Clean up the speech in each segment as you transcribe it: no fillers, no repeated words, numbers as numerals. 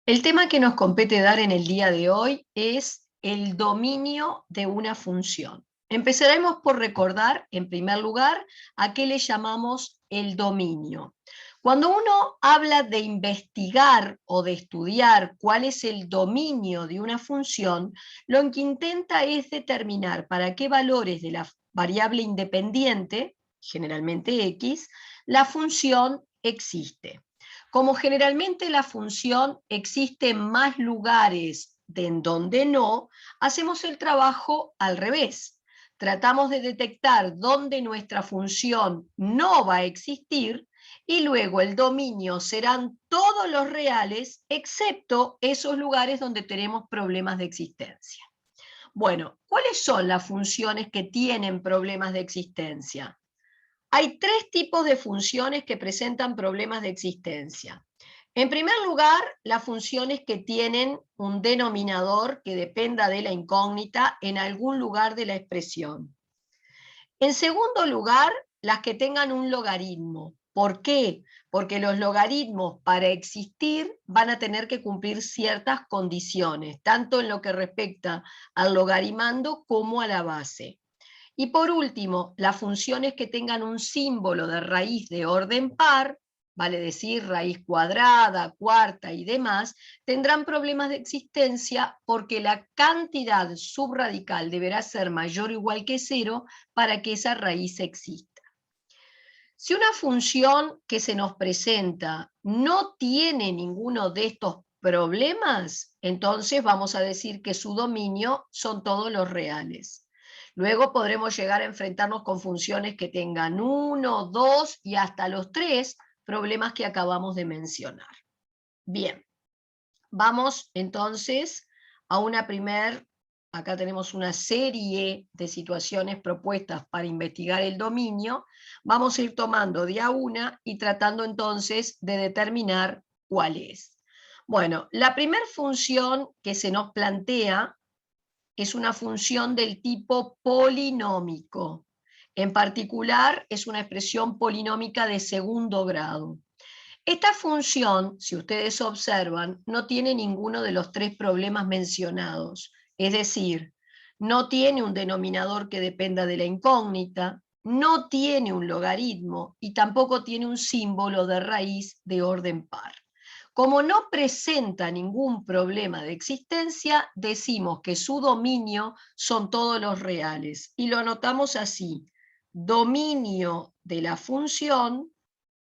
El tema que nos compete dar en el día de hoy es el dominio de una función. Empezaremos por recordar, en primer lugar, a qué le llamamos el dominio. Cuando uno habla de investigar o de estudiar cuál es el dominio de una función, lo que intenta es determinar para qué valores de la variable independiente, generalmente x, la función existe. Como generalmente la función existe en más lugares de en donde no, hacemos el trabajo al revés. Tratamos de detectar dónde nuestra función no va a existir y luego el dominio serán todos los reales excepto esos lugares donde tenemos problemas de existencia. Bueno, ¿cuáles son las funciones que tienen problemas de existencia? Hay tres tipos de funciones que presentan problemas de existencia. En primer lugar, las funciones que tienen un denominador que dependa de la incógnita en algún lugar de la expresión. En segundo lugar, las que tengan un logaritmo. ¿Por qué? Porque los logaritmos para existir van a tener que cumplir ciertas condiciones, tanto en lo que respecta al logaritmando como a la base. Y por último, las funciones que tengan un símbolo de raíz de orden par, vale decir raíz cuadrada, cuarta y demás, tendrán problemas de existencia porque la cantidad subradical deberá ser mayor o igual que 0 para que esa raíz exista. Si una función que se nos presenta no tiene ninguno de estos problemas, entonces vamos a decir que su dominio son todos los reales. Luego podremos llegar a enfrentarnos con funciones que tengan 1, 2 y hasta los 3 problemas que acabamos de mencionar. Bien, vamos entonces a una primer, acá tenemos una serie de situaciones propuestas para investigar el dominio. Vamos a ir tomando de a una y tratando entonces de determinar cuál es. Bueno, la primera función que se nos plantea es una función del tipo polinómico. En particular, es una expresión polinómica de segundo grado. Esta función, si ustedes observan, no tiene ninguno de los tres problemas mencionados. Es decir, no tiene un denominador que dependa de la incógnita, no tiene un logaritmo y tampoco tiene un símbolo de raíz de orden par. Como no presenta ningún problema de existencia, decimos que su dominio son todos los reales y lo anotamos así: dominio de la función,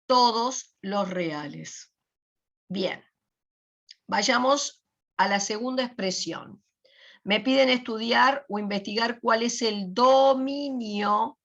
todos los reales. Bien, vayamos a la segunda expresión. Me piden estudiar o investigar cuál es el dominio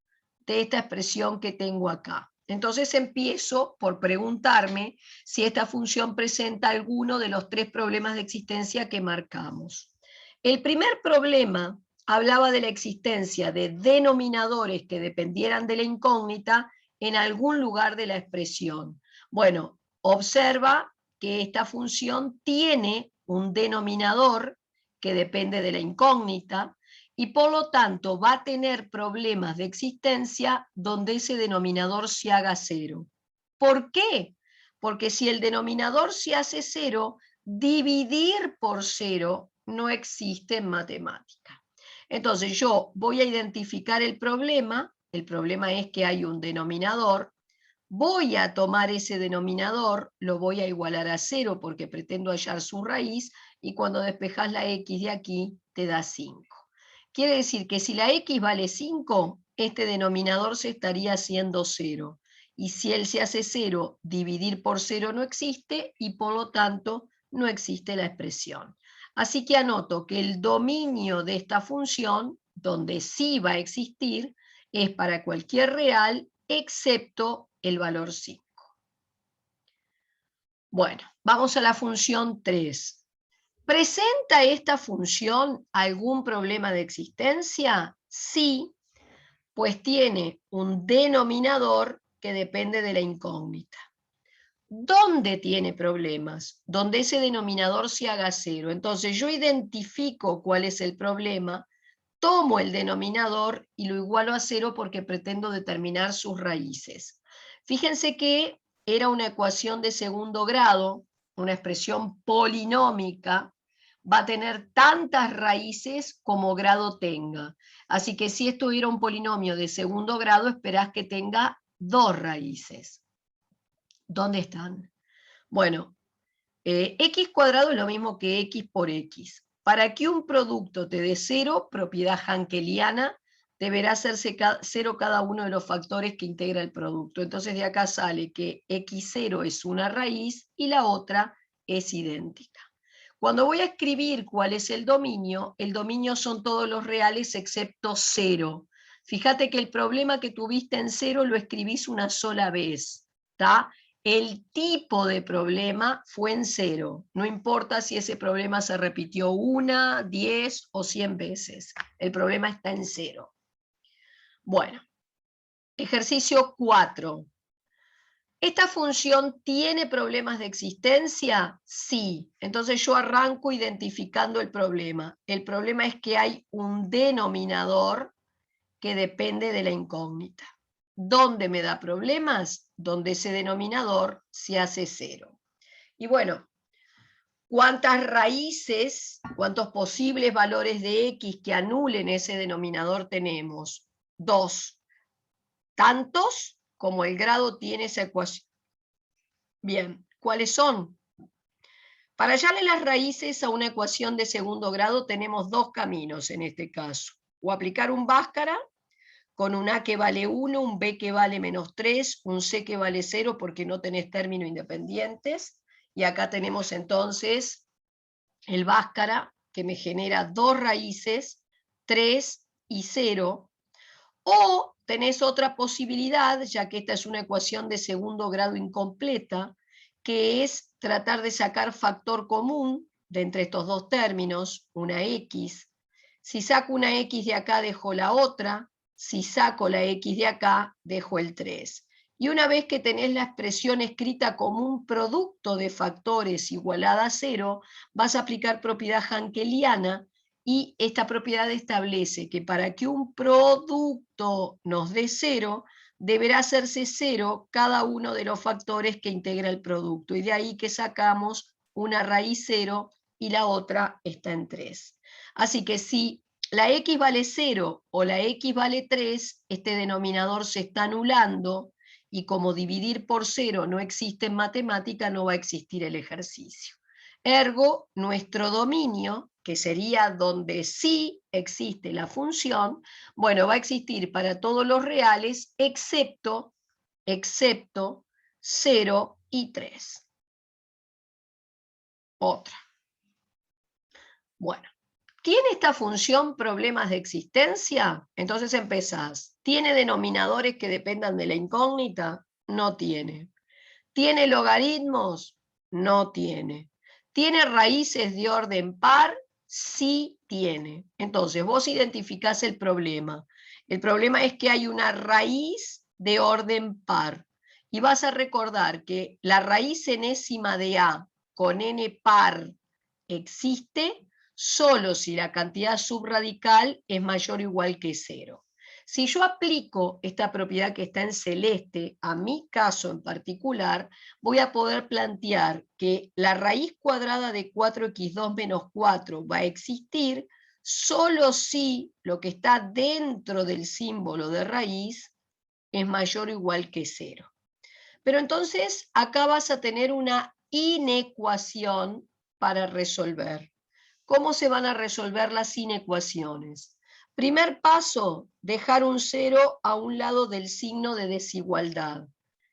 de esta expresión que tengo acá. Entonces empiezo por preguntarme si esta función presenta alguno de los tres problemas de existencia que marcamos. El primer problema hablaba de la existencia de denominadores que dependieran de la incógnita en algún lugar de la expresión. Bueno, observa que esta función tiene un denominador que depende de la incógnita, y por lo tanto va a tener problemas de existencia donde ese denominador se haga cero. ¿Por qué? Porque si el denominador se hace cero, dividir por cero no existe en matemática. Entonces yo voy a identificar el problema es que hay un denominador, voy a tomar ese denominador, lo voy a igualar a cero porque pretendo hallar su raíz, y cuando despejas la x de aquí te da 5. Quiere decir que si la x vale 5, este denominador se estaría haciendo 0. Y si él se hace 0, dividir por 0 no existe y por lo tanto no existe la expresión. Así que anoto que el dominio de esta función, donde sí va a existir, es para cualquier real excepto el valor 5. Bueno, vamos a la función 3. ¿Presenta esta función algún problema de existencia? Sí, pues tiene un denominador que depende de la incógnita. ¿Dónde tiene problemas? Donde ese denominador se haga cero. Entonces yo identifico cuál es el problema, tomo el denominador y lo igualo a cero porque pretendo determinar sus raíces. Fíjense que era una ecuación de segundo grado, una expresión polinómica, va a tener tantas raíces como grado tenga. Así que si esto era un polinomio de segundo grado, esperás que tenga 2 raíces. ¿Dónde están? Bueno, x cuadrado es lo mismo que x por x. Para que un producto te dé 0, propiedad hankeliana, deberá hacerse 0 cada uno de los factores que integra el producto. Entonces de acá sale que x0 es una raíz y la otra es idéntica. Cuando voy a escribir cuál es el dominio son todos los reales excepto 0. Fíjate que el problema que tuviste en 0 lo escribís una sola vez, ¿está? El tipo de problema fue en 0. No importa si ese problema se repitió 1, 10 o 100 veces. El problema está en 0. Bueno, ejercicio 4. ¿Esta función tiene problemas de existencia? Sí. Entonces yo arranco identificando el problema. El problema es que hay un denominador que depende de la incógnita. ¿Dónde me da problemas? Donde ese denominador se hace 0. Y bueno, ¿cuántas raíces, cuántos posibles valores de x que anulen ese denominador tenemos? 2. Tantos como el grado tiene esa ecuación. Bien, ¿cuáles son? Para hallarle las raíces a una ecuación de segundo grado tenemos 2 caminos en este caso. O aplicar un Bhaskara con un A que vale 1, un B que vale -3, un C que vale 0 porque no tenés términos independientes. Y acá tenemos entonces el Bhaskara que me genera 2 raíces, 3 y 0. O tenés otra posibilidad, ya que esta es una ecuación de segundo grado incompleta, que es tratar de sacar factor común de entre estos dos términos, una x. Si saco una x de acá, dejo la otra. Si saco la x de acá, dejo el 3. Y una vez que tenés la expresión escrita como un producto de factores igualada a 0, vas a aplicar propiedad hankeliana, y esta propiedad establece que para que un producto nos dé 0, deberá hacerse 0 cada uno de los factores que integra el producto. Y de ahí que sacamos una raíz 0 y la otra está en 3. Así que si la x vale 0 o la x vale 3, este denominador se está anulando, y como dividir por 0 no existe en matemática, no va a existir el ejercicio. Ergo, nuestro dominio, que sería donde sí existe la función, bueno, va a existir para todos los reales excepto 0 y 3. Otra. Bueno, ¿tiene esta función problemas de existencia? Entonces empezás. ¿Tiene denominadores que dependan de la incógnita? No tiene. ¿Tiene logaritmos? No tiene. ¿Tiene raíces de orden par? Sí tiene. Entonces, vos identificás el problema. El problema es que hay una raíz de orden par. Y vas a recordar que la raíz enésima de A con n par existe solo si la cantidad subradical es mayor o igual que 0. Si yo aplico esta propiedad que está en celeste a mi caso en particular, voy a poder plantear que la raíz cuadrada de 4x2 menos 4 va a existir solo si lo que está dentro del símbolo de raíz es mayor o igual que 0. Pero entonces acá vas a tener una inecuación para resolver. ¿Cómo se van a resolver las inecuaciones? Primer paso, dejar un 0 a un lado del signo de desigualdad.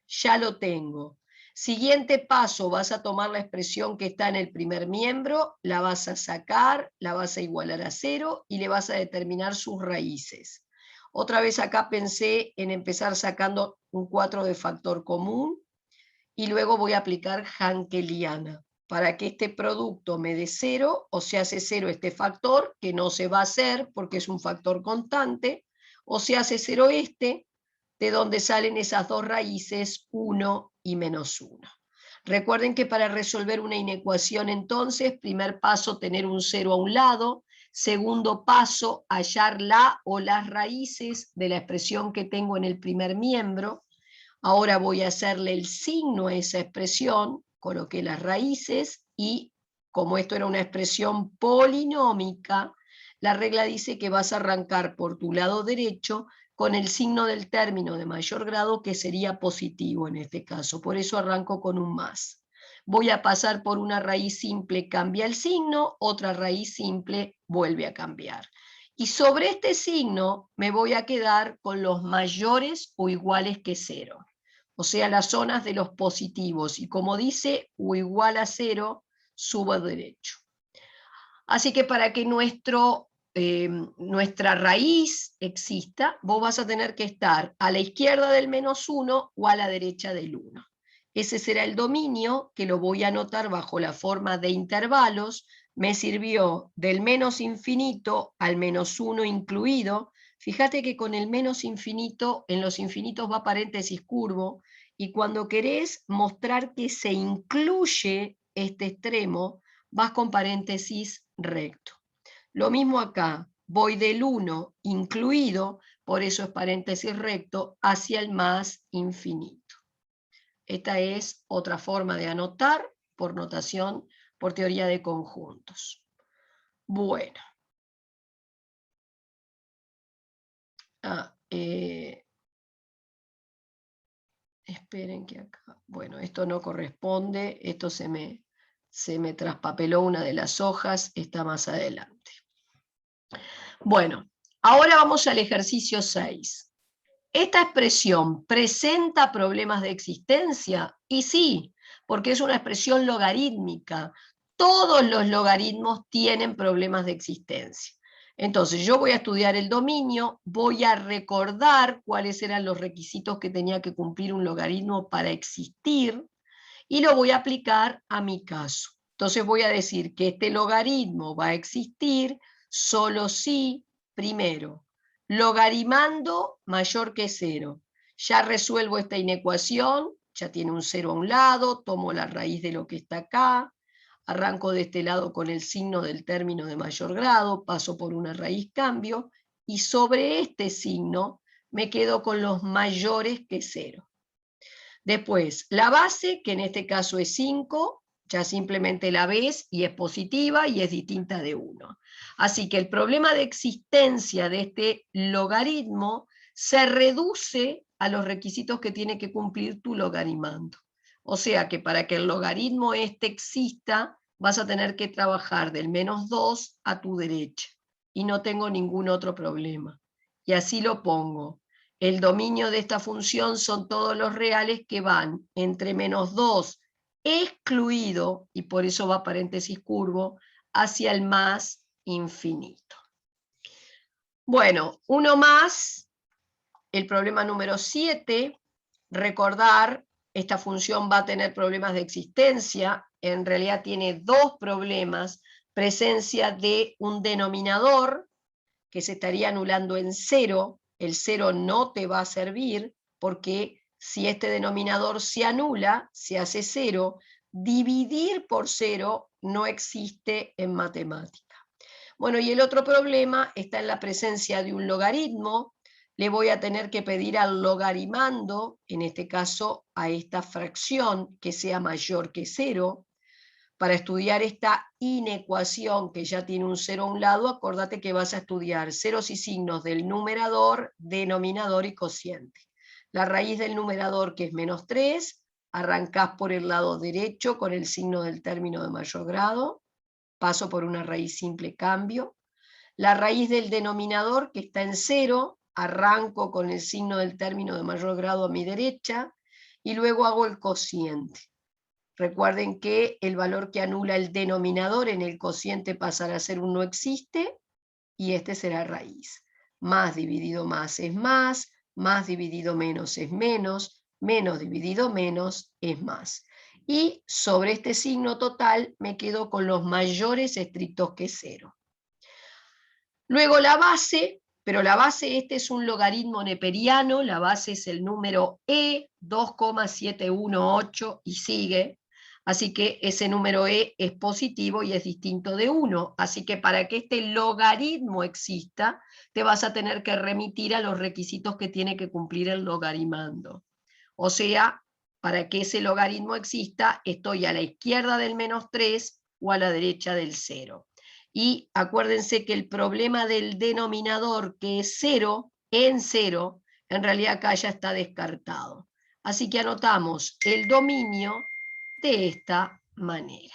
Ya lo tengo. Siguiente paso, vas a tomar la expresión que está en el primer miembro, la vas a sacar, la vas a igualar a 0 y le vas a determinar sus raíces. Otra vez acá pensé en empezar sacando un 4 de factor común y luego voy a aplicar hankeliana para que este producto me dé 0, o se hace 0 este factor, que no se va a hacer porque es un factor constante, o se hace 0 este, de donde salen esas dos raíces, 1 y -1. Recuerden que para resolver una inecuación entonces, primer paso, tener un 0 a un lado, segundo paso, hallar la o las raíces de la expresión que tengo en el primer miembro. Ahora voy a hacerle el signo a esa expresión, coloqué las raíces y como esto era una expresión polinómica, la regla dice que vas a arrancar por tu lado derecho con el signo del término de mayor grado, que sería positivo en este caso. Por eso arranco con un más. Voy a pasar por una raíz simple, cambia el signo, otra raíz simple vuelve a cambiar. Y sobre este signo me voy a quedar con los mayores o iguales que 0. O sea, las zonas de los positivos. Y como dice o igual a 0, subo derecho. Así que para que nuestra raíz exista, vos vas a tener que estar a la izquierda del -1 o a la derecha del 1. Ese será el dominio, que lo voy a anotar bajo la forma de intervalos. Me sirvió del menos infinito al -1 incluido. Fíjate que con el menos infinito, en los infinitos va paréntesis curvo, y cuando querés mostrar que se incluye este extremo, vas con paréntesis recto. Lo mismo acá, voy del 1 incluido, por eso es paréntesis recto, hacia el más infinito. Esta es otra forma de anotar por notación, por teoría de conjuntos. Bueno. Esperen que acá, bueno, esto no corresponde, esto se me traspapeló una de las hojas, está más adelante. Bueno, ahora vamos al ejercicio 6. ¿Esta expresión presenta problemas de existencia? Y sí, porque es una expresión logarítmica. Todos los logaritmos tienen problemas de existencia. Entonces yo voy a estudiar el dominio, voy a recordar cuáles eran los requisitos que tenía que cumplir un logaritmo para existir y lo voy a aplicar a mi caso. Entonces voy a decir que este logaritmo va a existir solo si, primero, logarimando mayor que 0. Ya resuelvo esta inecuación, ya tiene un 0 a un lado, tomo la raíz de lo que está acá, arranco de este lado con el signo del término de mayor grado, paso por una raíz cambio, y sobre este signo me quedo con los mayores que 0. Después, la base, que en este caso es 5, ya simplemente la ves y es positiva y es distinta de 1. Así que el problema de existencia de este logaritmo se reduce a los requisitos que tiene que cumplir tu logaritmando. O sea que para que el logaritmo este exista, vas a tener que trabajar del -2 a tu derecha. Y no tengo ningún otro problema. Y así lo pongo. El dominio de esta función son todos los reales que van entre -2 excluido, y por eso va paréntesis curvo, hacia el más infinito. Bueno, uno más, el problema número 7, recordar, esta función va a tener problemas de existencia, en realidad tiene dos problemas: presencia de un denominador que se estaría anulando en 0, el 0 no te va a servir porque si este denominador se anula, se hace 0, dividir por 0 no existe en matemática. Bueno, y el otro problema está en la presencia de un logaritmo. Le voy a tener que pedir al logarimando, en este caso a esta fracción, que sea mayor que 0. Para estudiar esta inecuación que ya tiene un 0 a un lado, acordate que vas a estudiar ceros y signos del numerador, denominador y cociente. La raíz del numerador, que es -3, arrancás por el lado derecho con el signo del término de mayor grado, paso por una raíz simple, cambio. La raíz del denominador, que está en 0, arranco con el signo del término de mayor grado a mi derecha, y luego hago el cociente. Recuerden que el valor que anula el denominador en el cociente pasará a ser un no existe, y este será raíz. Más dividido más es más dividido menos es menos dividido menos es más. Y sobre este signo total me quedo con los mayores estrictos que 0. Luego la base, pero la base, este es un logaritmo neperiano, la base es el número E, 2,718 y sigue. Así que ese número E es positivo y es distinto de 1. Así que para que este logaritmo exista, te vas a tener que remitir a los requisitos que tiene que cumplir el logaritmando. O sea, para que ese logaritmo exista, estoy a la izquierda del -3 o a la derecha del 0. Y acuérdense que el problema del denominador, que es 0, en 0, en realidad acá ya está descartado. Así que anotamos el dominio de esta manera.